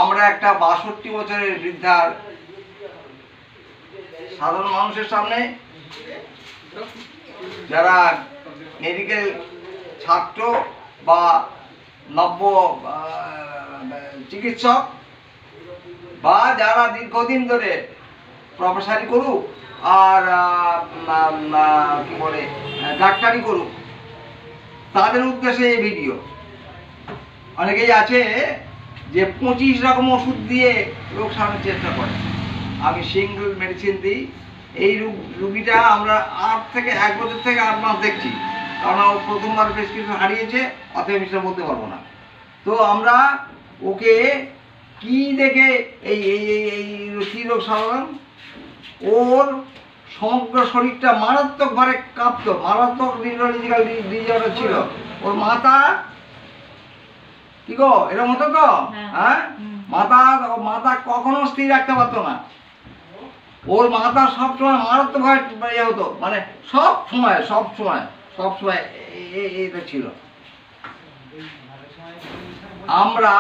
আমরা একটা ৬২ বছরের বৃদ্ধার সাধারণ মানুষের সামনে, যারা মেডিকেল ছাত্র বা নব্য চিকিৎসক বা যারা দীর্ঘদিন ধরে প্রফেশনারি করুক আর কি বলে ডাক্তারি করুক, তাদের উদ্দেশ্যে এই ভিডিও। অনেকেই আছে যে 25 রকম ওষুধ দিয়ে রোগ সারানোর চেষ্টা করে। আমি সিঙ্গেল মেডিসিন দিই। এই রুগীটা আমরা 1 বছর থেকে 8 মাস দেখছি, কারণ ও প্রথমবার প্রেসক্রিপশন হারিয়েছে, অতএব সেটা বলতে পারবো না। তো আমরা ওকে কি দেখে এই এই এই কী রোগ সারালাম, ওর সমগ্র শরীরটা মারাত্মকভাবে কাঁপত, মারাত্মক নিউরোলজিক্যাল ডিসঅর্ডার ছিল। ওর মাথা কি গো এরকম হতো তো, হ্যাঁ মাথা কখনো স্থির রাখতে পারতো না। ওর মাথা সবসময় মারাত্মকভাবে ইয়ে হতো, মানে সব সময় এটা ছিল। আমরা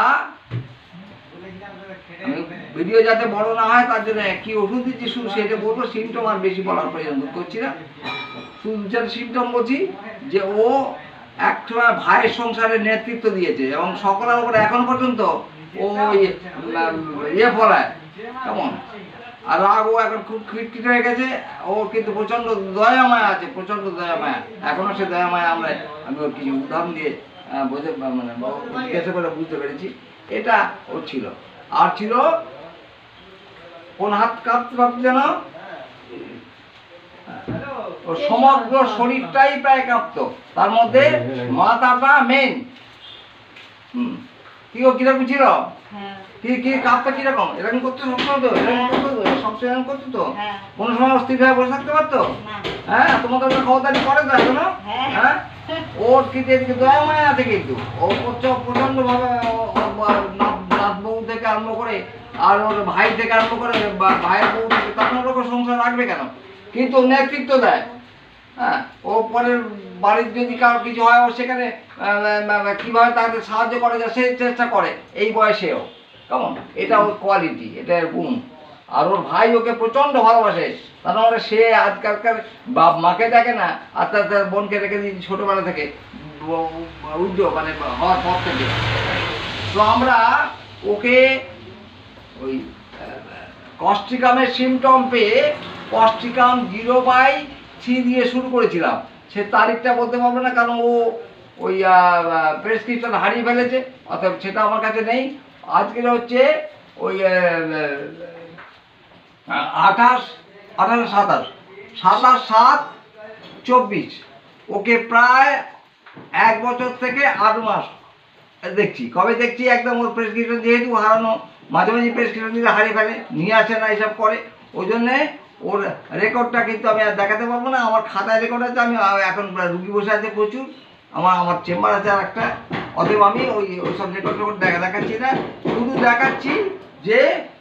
ভিডিও যাতে বড় না হয় তার জন্য কি ওষুধ দিচ্ছি শুধু সেটা বলবো, সিমটম আর বেশি বলার প্রয়োজন করছি না। শুধু যেটা সিমটম বলছি যে ও একসময় ভাইয়ের সংসারের নেতৃত্ব দিয়েছে এবং সকলের উপরে এখন পর্যন্ত ও ইয়ে ফলায় কেমন। আর রাগ ও এখন খুব খিটখিট হয়ে গেছে। ও কিন্তু প্রচণ্ড দয়ামায়া আছে, প্রচণ্ড দয়ামায়া এখনও সে দয়ামায়া। আমি ওর কিছু উদাহরণ দিয়ে মানে জিজ্ঞাসা করে বুঝতে পেরেছি এটা ওর ছিল। আর ছিল কোন হাত কাঁপতে পারত যেন, ওর সমগ্র শরীরটাই প্রায় কাঁপতো, তার মধ্যে মাথাটা মেন। কি ও কিরকম ছিল, কি কাঁপটা কিরকম, এরকম করতো সবসময়, তো এরকম করতো তো, সবসময় এরকম করতো তো, কোনো সময় অস্থির হয়ে বসে থাকতে পারতো? হ্যাঁ, তোমাদের খবরদারি করে তো এখনো। হ্যাঁ, ওর কিন্তু এদিকে দয়া মায়া আছে, কিন্তু ও প্রচন্ড ভাবে বউ থেকে আরম্ভ করে আর ওর ভাই থেকে আরম্ভ করে ভাইয়ের বউ থেকে, তখন ওর সংসার রাখবে কেন, কিন্তু নেতৃত্ব দেয়। হ্যাঁ, ও পরের বাড়ির যদি কারো কিছু হয় ও সেখানে কীভাবে তাদের সাহায্য করা যায় সেই চেষ্টা করে, এই বয়সেও কেমন। এটা ওর কোয়ালিটি, এটা এর গুণ। আর ওর ভাই ওকে প্রচণ্ড ভালোবাসে, তার মানে সে আজকালকার বাপ মাকে দেখে না, আর তার বোনকে রেখে দিয়েছি ছোটোবেলা থেকে, মানে হওয়ার পর থেকে। তো আমরা ওকে ওই কস্টিকামের সিমটম পেয়ে কস্টিকাম 0/3 দিয়ে শুরু করেছিলাম। সে তারিখটা বলতে পারবে না, কারণ ও ওই প্রেসক্রিপশন হারিয়ে ফেলেছে, অর্থাৎ সেটা আমার কাছে নেই। আজকের হচ্ছে ওই 27/7/24। ওকে প্রায় 1 বছর থেকে 8 মাস দেখছি। কবে দেখছি একদম ওর প্রেসক্রিপশন যেহেতু হারানো, মাঝে মাঝে প্রেসক্রিপশন দিলে হারিয়ে ফেলে, নিয়ে আসে না, এইসব করে। ওই জন্যে ওর রেকর্ডটা কিন্তু আমি আর দেখাতে পারবো না। আমার খাতায় রেকর্ড আছে, আমি এখন রুগী বসে আছে প্রচুর, আমার চেম্বার আছে আর একটা, অতএব আমি ওই সব রেকর্ড দেখাচ্ছি না, শুধু দেখাচ্ছি যে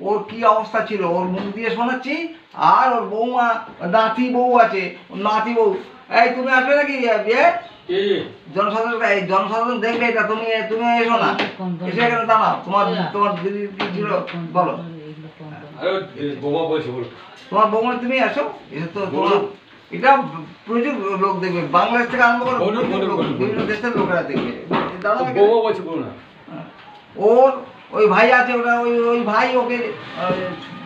ওর কি অবস্থা ছিল, ওর মুখ দিয়ে শোনাচ্ছি। আর ওর বৌমা, নাতি বউ আছে, নাতি বউ, এই তুমি আসবে নাকি বিয়ে? জনসাধারণ দেখবে এটা, তুমি এসো না, এসে এখানে দাঁড়াও। তোমার দিদি কি ছিল বলো, তোমার বৌমা তুমি আসো, এসে তো তোমার এটা প্রচুর লোক দেখবে, বাংলাদেশ থেকে আরম্ভ করে বিভিন্ন দেশের লোকেরা দেখবে। ওর ওই ভাই আছে, ওটা ওই ভাই ওকে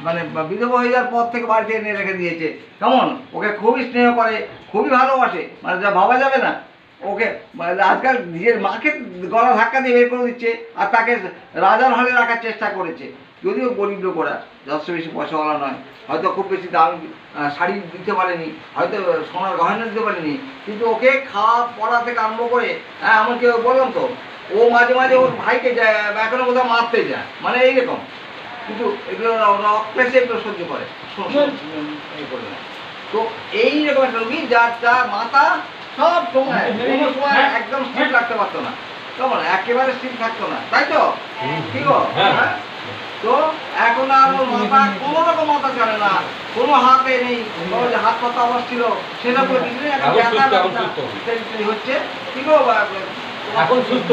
মানে বিধবা হয়ে যাওয়ার পর থেকে বাড়িতে এনে রেখে দিয়েছে। কেমন, ওকে খুবই স্নেহ করে, খুবই ভালোবাসে, মানে যা ভাবা যাবে না। ওকে আজকাল নিজের মাকে গলা ধাক্কা দিয়ে বের করে দিচ্ছে, আর তাকে রাজার হালে রাখার চেষ্টা করেছে। যদিও গরিব লোক, ওরা যথেষ্ট বেশি পয়সাওয়ালা নয়, হয়তো খুব বেশি দাম শাড়ি দিতে পারেনি, হয়তো সোনার গহনা দিতে পারেনি, কিন্তু ওকে খাওয়া পড়া থেকে আরম্ভ করে, হ্যাঁ আমাকে বললাম তো, ও মাঝে মাঝে ওর ভাইকে যায়, এখনো কোথাও মারতে যায়, মানে এইরকম। কিন্তু এগুলো রক্তেসে এগুলো সহ্য করে, তো এইরকম একটা রুগী যার মাথা সব সময় কোনো সময় একদম স্থির রাখতে পারতো না, কেমন একেবারে স্থির থাকতো না, তাই তো? ঠিক হ্যাঁ। তো এখন আর ওর মাথা কোনো রকম মাথা চলে না, কোনো হাতে নেই, হাত পাতা আওয়াজ ছিল সেটা হচ্ছে। ঠিক এখন সুস্থ।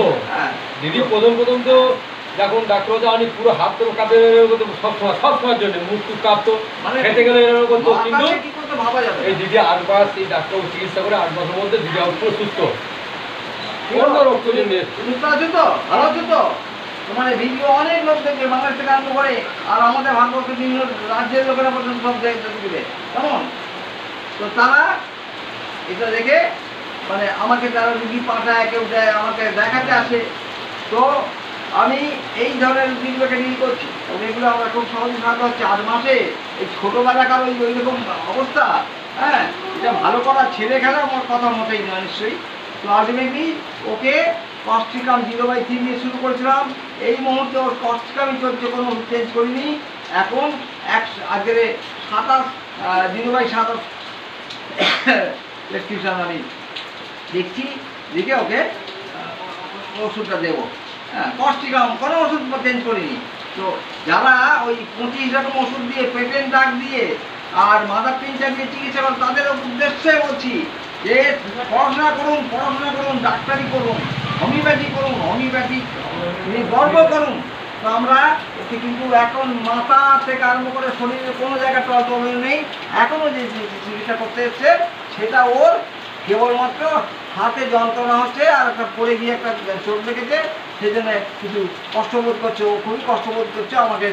দিদি প্রথম তো যখন ডাক্তার জানি পুরো হাত তো কাঁপে সবসময়ের জন্য মুখ টুক কাঁপতো, খেতে গেলে এরকম করতো। কিন্তু এই দিদি 8 মাস এই ডাক্তার চিকিৎসা করে 8 মাসের মধ্যে দিদি পুরো সুস্থ, কোনো রক্ত নিয়ে সুস্থ আছো তো? ভালো আছো তো? তোমার ভিডিও অনেক লোক দেখবে, বাংলাদেশ থেকে আরম্ভ করে আর আমাদের ভারতবর্ষের বিভিন্ন রাজ্যের লোকেরা পর্যন্ত সব দেখবে, কেমন? তো তারা এটা দেখে মানে আমাকে তারা রুগী পাঠায়, কেউ দেয়, আমাকে দেখাতে আসে। তো আমি এই ধরনের রুগীগুলোকে ডিল করছি এবং এগুলো আমরা খুব সহজে সাহায্য হচ্ছে। 8 মাসে এই ছোটোবেলাকার ওই রকম অবস্থা, হ্যাঁ, এটা ভালো করা ছেলে খেলা আমার কথা মতেই নয় নিশ্চয়ই। তো আলটিমেটলি ওকে কস্টিকাম 0/3 দিয়ে শুরু করেছিলাম। এই মুহূর্তে ওর কস্টিকামই চলছে, কোনো চেঞ্জ করিনি। এখন আজকের 27 0/27 প্রেসক্রিপশান আমি দেখছি, দেখে ওকে ওষুধটা দেবো। হ্যাঁ, কস্টিকাম কোনো ওষুধ চেঞ্জ করিনি। তো যারা ওই 25 রকম ওষুধ দিয়ে পেটেন্ট দাগ দিয়ে আর মাদার পিঞ্চার দিয়ে চিকিৎসা করেন, তাদের উদ্দেশ্যে বলছি যে পড়াশোনা করুন, ডাক্তারি করুন, হোমিওপ্যাথি করুন, হোমিওপ্যাথি গর্ব করুন। তো আমরা ওকে কিন্তু এখন মাথা থেকে আরম্ভ করে শরীরে কোনো জায়গায় টলটল নেই। এখনও যে চিকিৎসা করতে এসছে সেটা ওর কেবলমাত্র হাতে যন্ত্রণা হচ্ছে আর একটা পড়ে গিয়ে একটা চোট লেগেছে, সেই জন্য কিছু কষ্টবোধ করছে। ও খুবই কষ্টবোধ করছে, আমাকে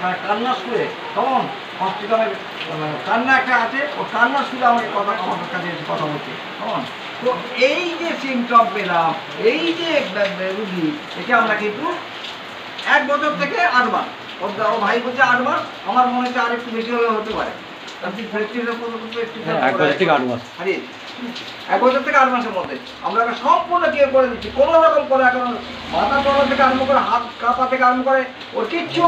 প্রায় কান্না শুয়ে, তখন হসপিটালের কান্না একটা আছে, ও কান্না শুয়ে আমাকে আমার কাছে এসে কথা বলছে, কেমন? তো এই যে সিমটম পেলাম, এই যে রুগী, একে আমরা কিন্তু 1 বছর থেকে 8 মাস, ওর ভাই বলছে 8 মাস, আমার মনে হচ্ছে আর একটু বেশি হলে হতে পারে। 1 বছর থেকে 8 মাসের মধ্যে আমরা সম্পূর্ণ কেউ করে দিচ্ছি, কোনো রকম করে এখন মাথা চলা থেকে আরম্ভ করে হাত কাঁপা থেকে আরম্ভ করে ওর কিচ্ছু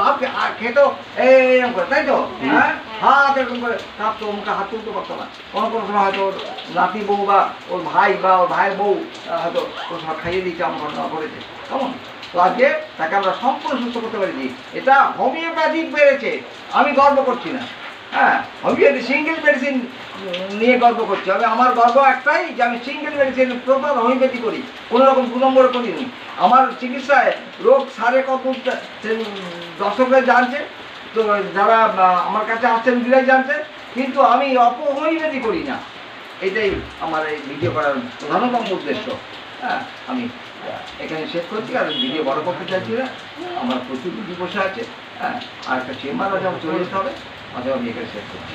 হাত খেতো এরকম করে, তাই তো? হ্যাঁ, হাত এরকম করে কাঁপতো, মুখে হাত তুলতে পারতো না। কোনো সময় হয়তো ওর নাতি বউ বা ওর ভাই বা ওর ভাইয়ের বউ হয়তো ওর সব খাইয়ে দিয়েছে, আমার ঘটনা ঘটেছে, কেমন? তো আজকে তাকে আমরা সম্পূর্ণ সুস্থ করতে পারি। এটা হোমিওপ্যাথিক বেড়েছে, আমি গর্ব করছি না। হ্যাঁ, হোমিওপ্যাথি সিঙ্গেল মেডিসিন নিয়ে গর্ব করছি। আমার গর্ব একটাই যে আমি সিঙ্গেল মেডিসিন প্রপার হোমিওপ্যাথি করি, কোনো রকম 2 নম্বর করিনি। আমার চিকিৎসায় রোগ সারে কত দর্শকরা জানছে, তো যারা আমার কাছে আসছেন দিলাই জানছে, কিন্তু আমি হোমিওপ্যাথি করি না। এটাই আমার এই ভিডিও করার প্রধানতম উদ্দেশ্য। হ্যাঁ, আমি এখানে শেষ করছি, আর ভিডিও বড় করতে চাইছি না। আমার প্রচুর রুগী বসে আছে। হ্যাঁ, আর একটা চেম্বারও যেমন চলে যেতে হবে, অথবা আমি এখানে শেষ করছি।